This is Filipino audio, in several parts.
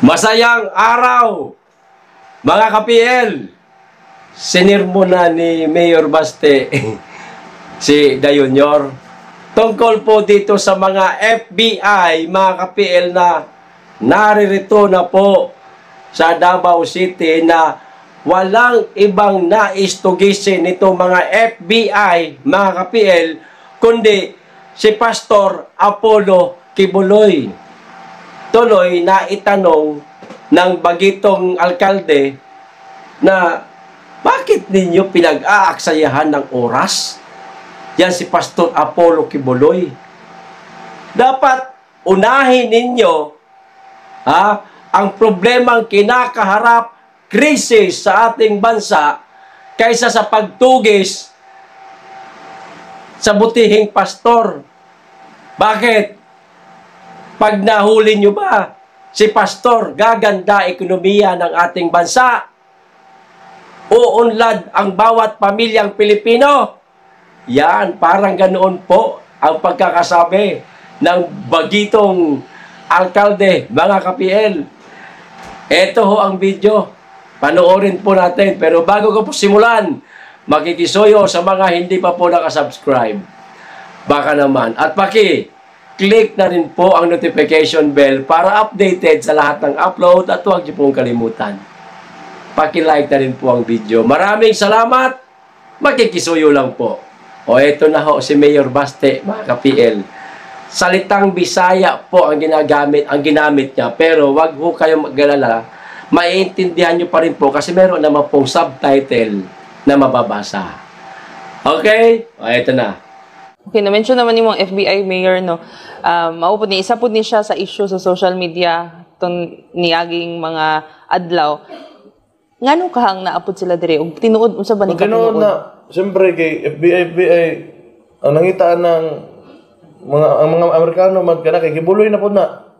Masayang araw, mga ka-PL. Sinirmo na ni Mayor Baste si Dayunyor tungkol po dito sa mga FBI, mga ka-PL, na naririto na po sa Davao City na walang ibang nais tugisin nito mga FBI, mga ka-PL, kundi si Pastor Apollo Kibuloy. Tuloy na itanong ng bagitong alkalde na bakit ninyo pinag-aaksayahan ng oras? Yan si Pastor Apollo Kibuloy. Dapat unahin ninyo ang problemang kinakaharap, krisis sa ating bansa, kaysa sa pagtugis sa butihing pastor. Bakit? Pag nahuli nyo ba si pastor, gaganda ekonomiya ng ating bansa? Uunlad ang bawat pamilyang Pilipino? Yan, parang ganoon po ang pagkakasabi ng bagitong alkalde, mga ka-PL. Ito ho ang video. Panoorin po natin. Pero bago ko po simulan, makikisuyo sa mga hindi pa po nakasubscribe. Baka naman. At click na rin po ang notification bell para updated sa lahat ng upload at huwag niyo pong kalimutan. Paki-like na rin po ang video. Maraming salamat. Makikisuyo lang po. O eto na ho si Mayor Baste, mga ka-PL. Salitang Bisaya po ang ginamit niya, pero wag ho kayong mag-alala. Maiintindihan niyo pa rin po kasi meron naman pong subtitle na mababasa. Okay? O eto na. Okay, na-mention naman ni mong FBI mayor, no? Maupod ni, isa po ni siya sa issue sa social media itong niaging mga adlaw. Ngano kahang naapod sila dire? O tinuod, unsa ba ni tinuod na, siyempre kay FBI, ang nangitaan ng mga Amerikano, kay Kibuloy na po na.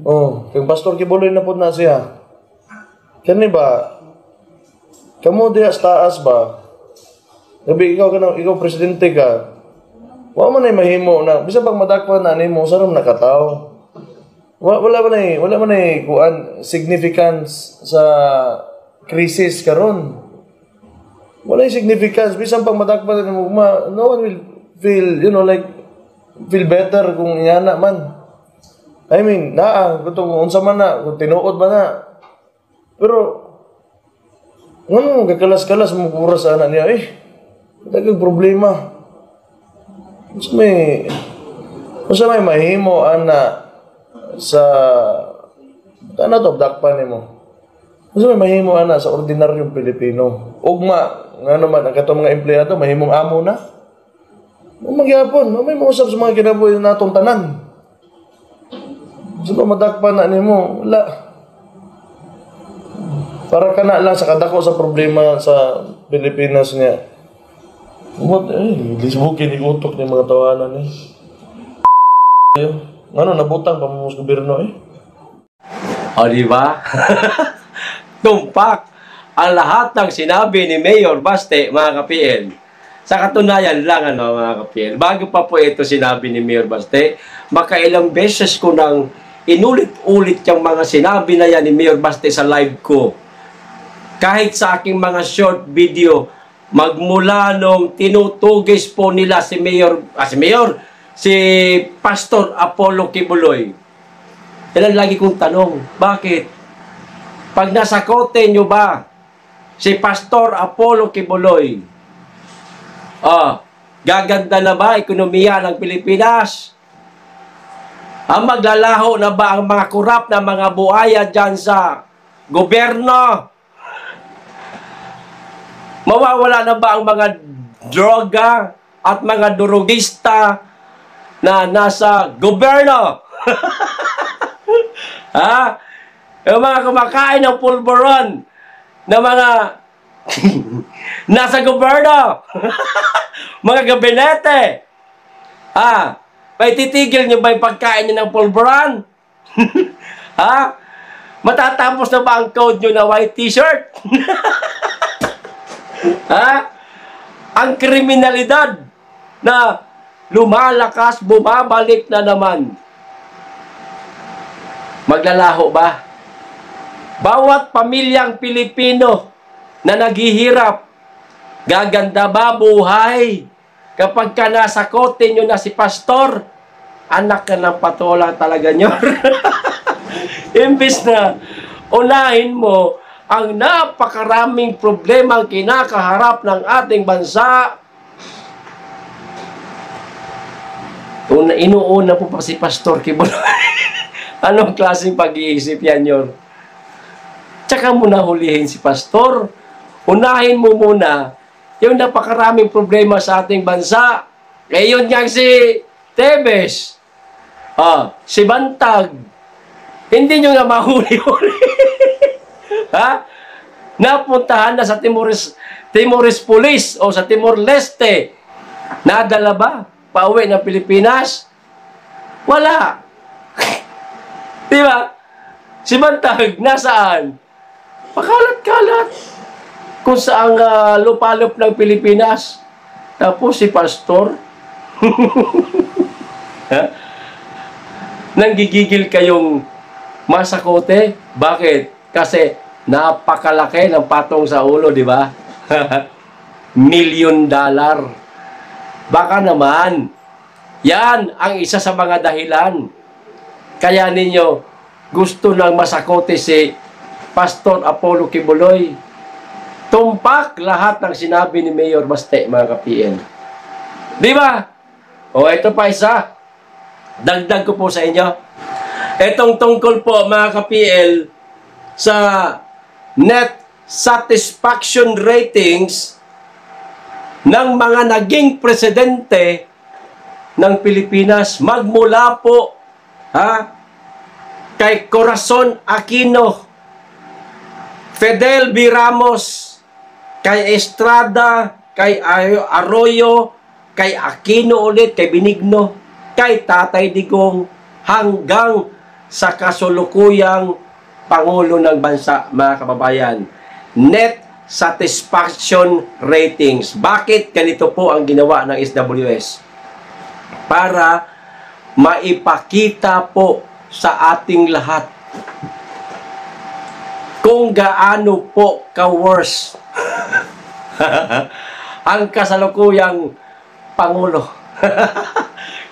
Oh, kay Pastor Kibuloy na po na siya. Kani ba, kamo diya sa taas ba? Gabi, ikaw presidente ka. Wa man ay mahimo na bisan pag madakpan na nimo sa ram nakataw. Wala man ay kuan significance sa crisis karon. Wala ay significance bisan pag madakpan nimo no one will feel, feel better kung iyana man. I mean, kung unsa man na, kung tinuod ba na. Pero ngano kakalas-kalas mo pura sa anak niya daghang problema. Masa may mahimo ana sa dakpan nimo. Masa may mahimo ana sa ordinaryong Pilipino. Ugma nga naman ang katong mga empleyado mahimong amo na. Magyapon, may mausap sa mga kinabuhi natong tanan. Sa madakpan na nimo, wala. Para ka na lang sa kadako sa problema sa Pilipinas niya. Lisbukin, ikutok ng mga tawanan Ano, nabutang pa mo sa gobyerno O, diba? Tumpak ang lahat ng sinabi ni Mayor Baste, mga ka-PL. Sa katunayan lang, mga ka-PL. Bago pa po ito sinabi ni Mayor Baste, makailang beses ko nang inulit-ulit yung mga sinabi na yan ni Mayor Baste sa live ko. Kahit sa aking mga short video, magmula nung tinutugis po nila si Pastor Apollo Kibuloy. Yan ang lagi kong tanong, bakit? Pag nasa kote nyo ba si Pastor Apollo Kibuloy, gaganda na ba ekonomiya ng Pilipinas? Maglalaho na ba ang mga kurap na mga buhaya dyan sa gobyerno? Mawawala na ba ang mga droga at mga durugista na nasa gobyerno? Yung mga kumakain ng pulburon na mga nasa gobyerno, mga gabinete. May titigil nyo ba yung pagkain nyo ng pulburon? Matatapos na ba ang code nyo na white t-shirt? Ang kriminalidad na lumalakas, bumabalik na naman. Maglalaho ba? Bawat pamilyang Pilipino na naghihirap, gaganda ba buhay kapag ka nasa kote nyo na si pastor? Anak ka ng patola talaga nyo. Imbis na unahin mo ang napakaraming problema ang kinakaharap ng ating bansa, inuuna po pa si Pastor Kibuloy. Anong klaseng pag-iisip yan yun? Tsaka mo na hulihin si Pastor. Unahin mo muna yung napakaraming problema sa ating bansa. Eh yun nga si Tebes, si Bantag, hindi nyo nga mahuli-huli. Ha? Napuntahan na sa Timores Police o sa Timor-Leste. Nadala ba? Pauwi ng Pilipinas? Wala. Diba? Si Bantag, nasaan? Pakalat-kalat. Kung saan lupalop ng Pilipinas. Tapos si Pastor. Nanggigigil kayong masakote. Bakit? Kasi napakalaki ng patong sa ulo, di ba? $1 million. Baka naman, yan ang isa sa mga dahilan. Kaya ninyo gusto nang masakote si Pastor Apollo Kibuloy. Tumpak lahat ng sinabi ni Mayor Baste, mga ka-PL. Di ba? O, ito pa isa. Dagdag ko po sa inyo. Itong tungkol po, mga ka-PL, sa net satisfaction ratings ng mga naging presidente ng Pilipinas magmula po kay Corazon Aquino, Fidel B. Ramos, kay Estrada, kay Arroyo, kay Aquino ulit, kay Benigno, kay Tatay Digong, hanggang sa kasulukuyang Pangulo ng bansa, mga kababayan. Net satisfaction ratings. Bakit ganito po ang ginawa ng SWS? Para maipakita po sa ating lahat kung gaano po ka-worse ang kasalukuyang Pangulo.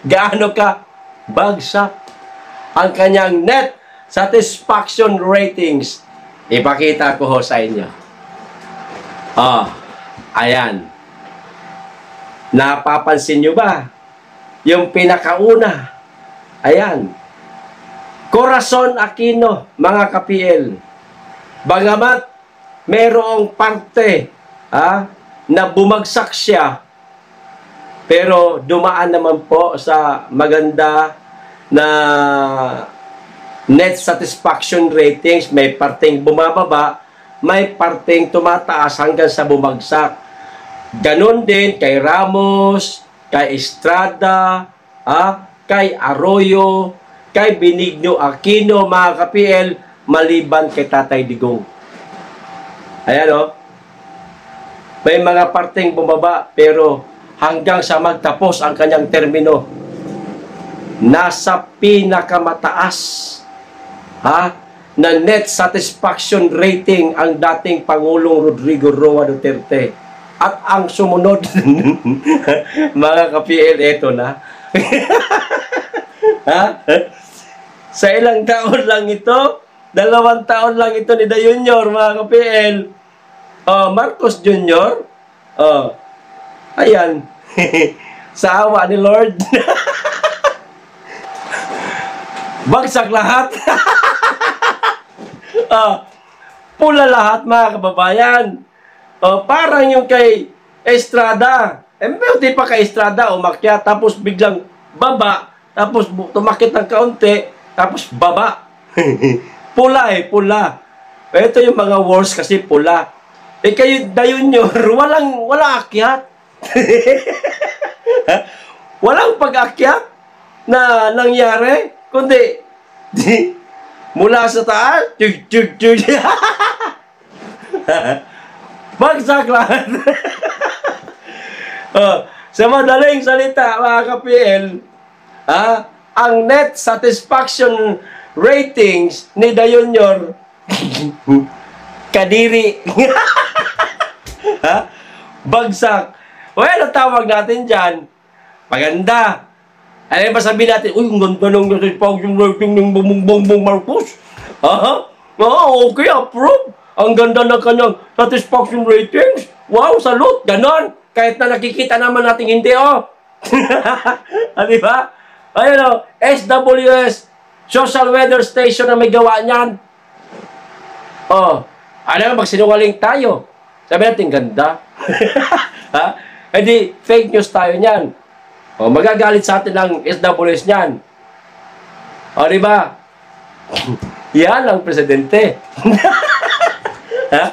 Gaano ka bagsak ang kanyang net satisfaction ratings. Ipakita ko ho sa inyo. Ayan. Napapansin nyo ba? Yung pinakauna. Ayan. Corazon Aquino, mga ka-PL. Bagamat merong parte na bumagsak siya, pero dumaan naman po sa maganda na net satisfaction ratings. May parteng bumababa, may parteng tumataas hanggang sa bumagsak. Ganon din kay Ramos, kay Estrada, kay Arroyo, kay Benigno Aquino, mga ka-PL, maliban kay Tatay Digong. Ayan may mga parteng bumaba, pero hanggang sa magtapos ang kanyang termino, nasa pinakamataas na net satisfaction rating ang dating Pangulong Rodrigo Roa Duterte. At ang sumunod, mga ka-PL, eto na. Sa ilang taon lang ito, 2 taon lang ito ni Da Junior, mga ka-PL. Marcos Junior, ayan, sa awa ni Lord, bagsak lahat. Pula lahat, mga kababayan. Parang yung kay Estrada. Di pa kay Estrada, umakyat, tapos biglang baba, tapos tumakit ng kaunti, tapos baba. Pula pula. Ito yung mga worst kasi pula. Kayo, Da Junior, walang akyat. Walang pag-akyat na nangyari, kundi mula sa taas, bagsak lahat. Sa madaling salita, mga ka-PL, ang net satisfaction ratings ni Dayunyor kadiri. Ha? Bagsak. Well, ang tawag natin dyan, maganda. Ano ba sabihin natin? Uy, ang ganda ng yung rating ng Bongbong Marcos. Aha? Okay, approve. Ang ganda ng kanyang satisfaction ratings. Wow, salute. Ganon. Kahit na nakikita naman natin hindi, Di ba? Ayun, SWS, Social Weather Station na may gawa niyan. Magsinungaling tayo. Sabi natin, ganda. Ha? Hindi, fake news tayo niyan. Magagalit sa atin ng SWS niyan. Di ba? Yan ang presidente. Ha?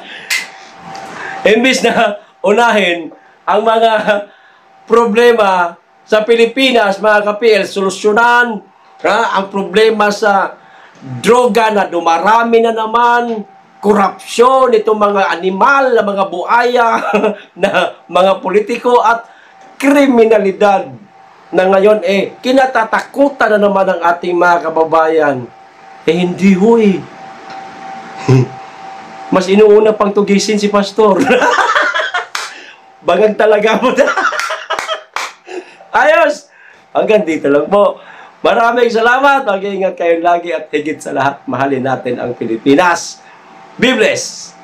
Imbis na unahin ang mga problema sa Pilipinas, mga ka-PL, solusyonan ang problema sa droga na dumarami na naman, korupsyon, itong mga animal, na mga buaya, na mga politiko at kriminalidad na ngayon kinatatakutan na naman ng ating mga kababayan. Hindi ho Mas inuuna pang tugisin si Pastor. Bangag talaga mo na. Ayos! Hanggang dito lang po. Maraming salamat. Mag-iingat kayo lagi at higit sa lahat, mahalin natin ang Pilipinas. Be blessed!